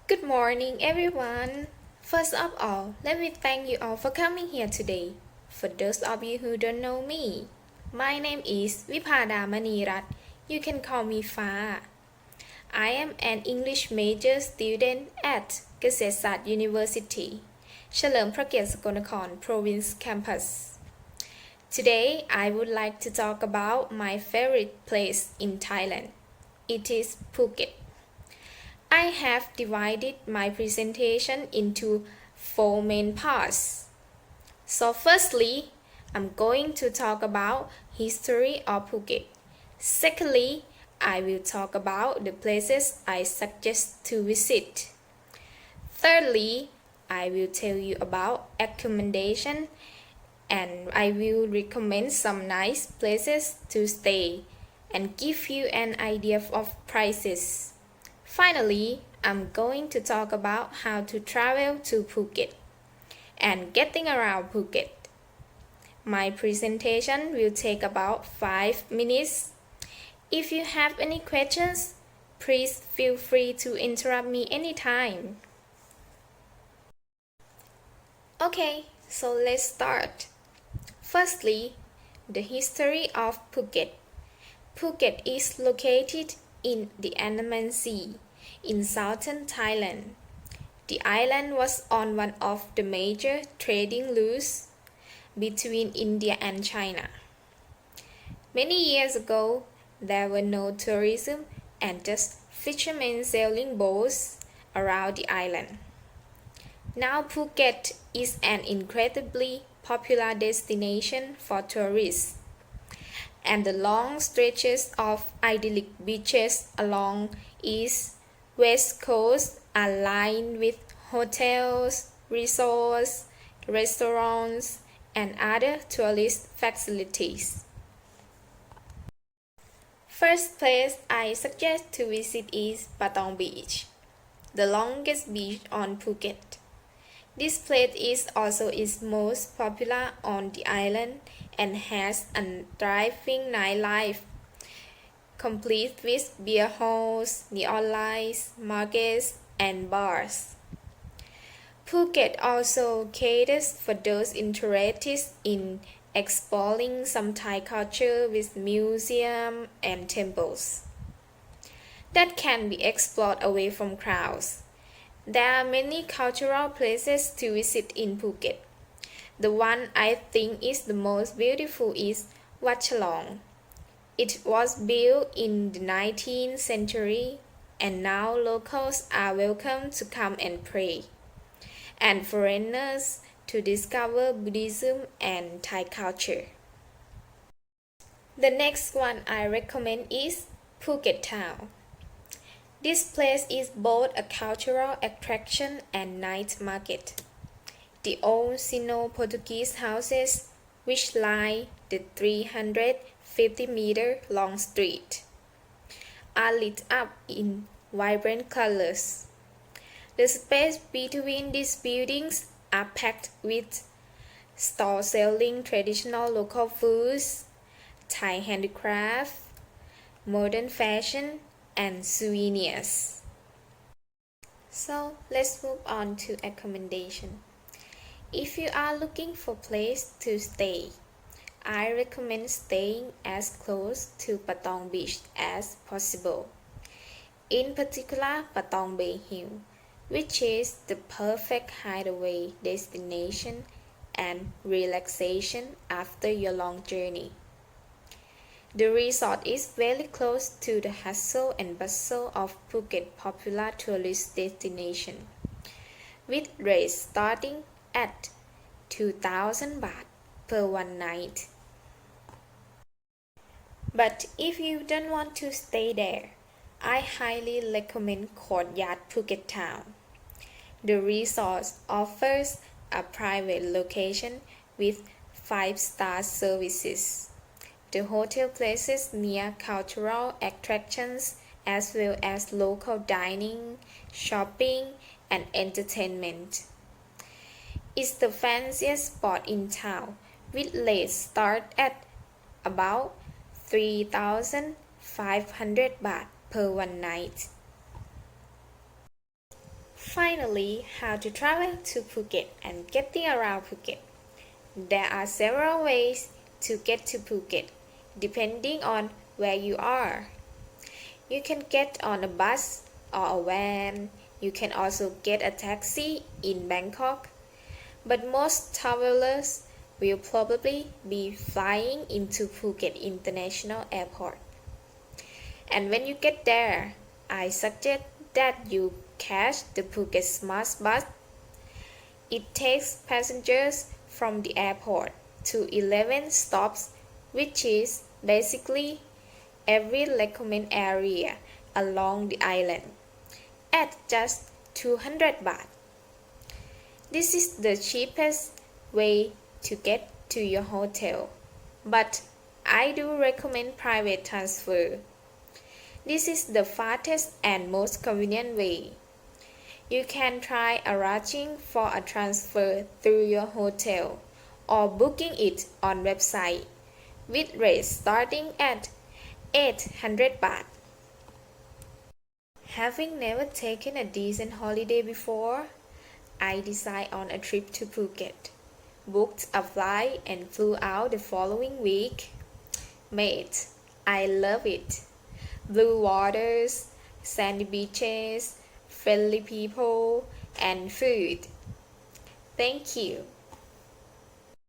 Good morning, everyone. First of all, let me thank you all for coming here today. For those of you who don't know me, my name is Wipada Maneerat. You can call me Fa. I am an English major student at เกษตรศาสตร์ University เฉลิมพระเกียรติสกลนคร Province Campus. Today, I would like to talk about my favorite place in Thailand. It is Phuket. I have divided my presentation into 4 main parts. So firstly, I'm going to talk about history of Phuket. Secondly, I will talk about the places I suggest to visit. Thirdly, I will tell you about accommodation and I will recommend some nice places to stay and give you an idea of prices. Finally, I'm going to talk about how to travel to Phuket and getting around Phuket. My presentation will take about 5 minutes. If you have any questions, please feel free to interrupt me anytime. Okay, so let's start. Firstly, the history of Phuket. Phuket is located in the Andaman Sea in southern Thailand. The island was on one of the major trading routes between India and China. Many years ago, there were no tourism and just fishermen sailing boats around the island. Now Phuket is an incredibly popular destination for tourists, and the long stretches of idyllic beaches along east west coast are lined with hotels, resorts, restaurants, and other tourist facilities. First place I suggest to visit is Patong Beach, the longest beach on Phuket. This place is also its most popular on the island and has a thriving nightlife, complete with beer halls, neon lights, markets, and bars. Phuket also caters for those interested in exploring some Thai culture with museums and temples that can be explored away from crowds. There are many cultural places to visit in Phuket. The one I think is the most beautiful is Wat Chalong. It was built in the 19th century and now locals are welcome to come and pray, and foreigners to discover Buddhism and Thai culture. The next one I recommend is Phuket Town. This place is both a cultural attraction and night market. The old Sino-Portuguese houses, which line the 350-meter long street, are lit up in vibrant colors. The space between these buildings are packed with stalls selling traditional local foods, Thai handicraft, modern fashion, and souvenirs. So let's move on to accommodation. If you are looking for a place to stay, I recommend staying as close to Patong Beach as possible. In particular, Patong Bay Hill, which is the perfect hideaway destination and relaxation after your long journey. The resort is very close to the hustle and bustle of Phuket popular tourist destination, with rates starting at 2,000 baht per one night. But if you don't want to stay there, I highly recommend Courtyard Phuket Town. The resort offers a private location with 5-star services. The hotel places near cultural attractions as well as local dining, shopping, and entertainment. It's the fanciest spot in town, with rates start at about 3,500 baht per one night. Finally, how to travel to Phuket and getting around Phuket. There are several ways to get to Phuket depending on where you are. You can get on a bus or a van. You can also get a taxi in Bangkok. But most travelers will probably be flying into Phuket International Airport. And when you get there, I suggest that you catch the Phuket Smart Bus. It takes passengers from the airport to 11 stops, which is basically every recommended area along the island, at just 200 baht. This is the cheapest way to get to your hotel, but I do recommend private transfer. This is the fastest and most convenient way. You can try arranging for a transfer through your hotel or booking it on website with rates starting at 800 baht. Having never taken a decent holiday before, I decided on a trip to Phuket, booked a flight and flew out the following week. Mate, I love it. Blue waters, sandy beaches, friendly people, and food. Thank you.